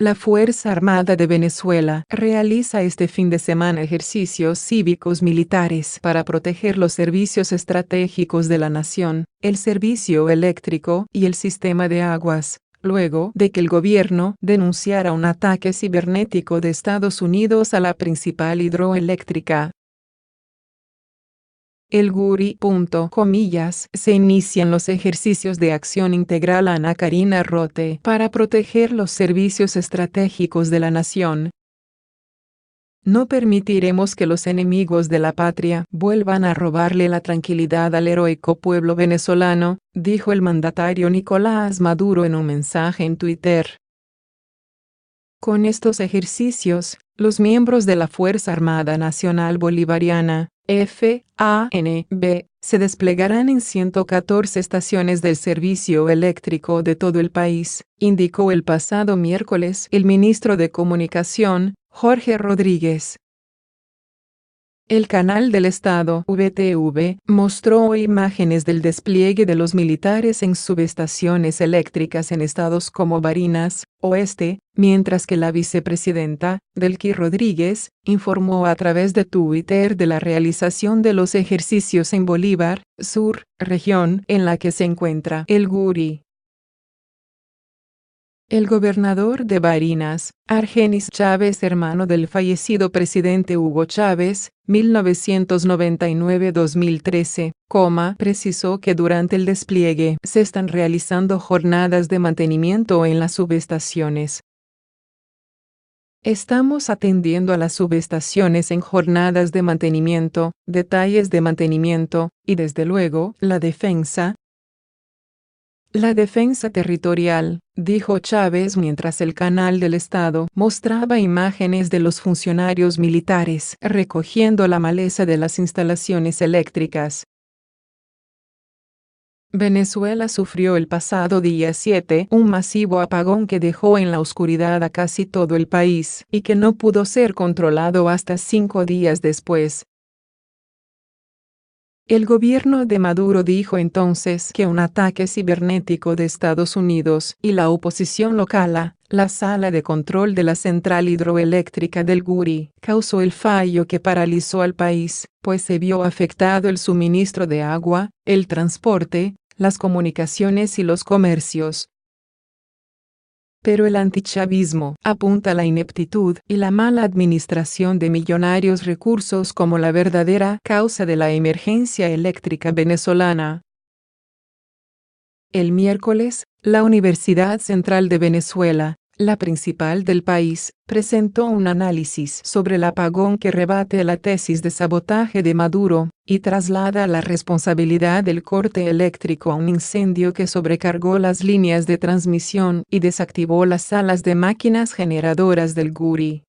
La Fuerza Armada de Venezuela realiza este fin de semana ejercicios cívicos militares para proteger los servicios estratégicos de la nación, el servicio eléctrico y el sistema de aguas, luego de que el gobierno denunciara un ataque cibernético de Estados Unidos a la principal hidroeléctrica. El Guri. Se inician los ejercicios de acción integral Ana Karina Rote para proteger los servicios estratégicos de la nación. No permitiremos que los enemigos de la patria vuelvan a robarle la tranquilidad al heroico pueblo venezolano, dijo el mandatario Nicolás Maduro en un mensaje en Twitter. Con estos ejercicios, los miembros de la Fuerza Armada Nacional Bolivariana, FANB, se desplegarán en 114 estaciones del servicio eléctrico de todo el país, indicó el pasado miércoles el ministro de Comunicación, Jorge Rodríguez. El canal del Estado, VTV, mostró imágenes del despliegue de los militares en subestaciones eléctricas en estados como Barinas, Oeste, mientras que la vicepresidenta, Delcy Rodríguez, informó a través de Twitter de la realización de los ejercicios en Bolívar, Sur, región en la que se encuentra el Guri. El gobernador de Barinas, Argenis Chávez, hermano del fallecido presidente Hugo Chávez, 1999-2013, precisó que durante el despliegue se están realizando jornadas de mantenimiento en las subestaciones. Estamos atendiendo a las subestaciones en jornadas de mantenimiento, detalles de mantenimiento, y desde luego, la defensa territorial, dijo Chávez mientras el canal del Estado mostraba imágenes de los funcionarios militares recogiendo la maleza de las instalaciones eléctricas. Venezuela sufrió el pasado día 7 un masivo apagón que dejó en la oscuridad a casi todo el país y que no pudo ser controlado hasta 5 días después. El gobierno de Maduro dijo entonces que un ataque cibernético de Estados Unidos y la oposición local a la sala de control de la central hidroeléctrica del Guri causó el fallo que paralizó al país, pues se vio afectado el suministro de agua, el transporte, las comunicaciones y los comercios. Pero el antichavismo apunta a la ineptitud y la mala administración de millonarios recursos como la verdadera causa de la emergencia eléctrica venezolana. El miércoles, la Universidad Central de Venezuela, la principal del país, presentó un análisis sobre el apagón que rebate la tesis de sabotaje de Maduro, y traslada la responsabilidad del corte eléctrico a un incendio que sobrecargó las líneas de transmisión y desactivó las salas de máquinas generadoras del Guri.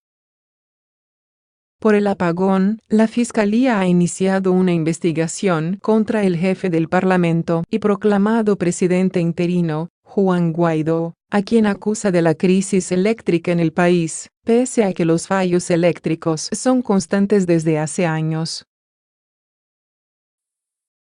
Por el apagón, la Fiscalía ha iniciado una investigación contra el jefe del Parlamento y proclamado presidente interino, Juan Guaidó, a quien acusa de la crisis eléctrica en el país, pese a que los fallos eléctricos son constantes desde hace años.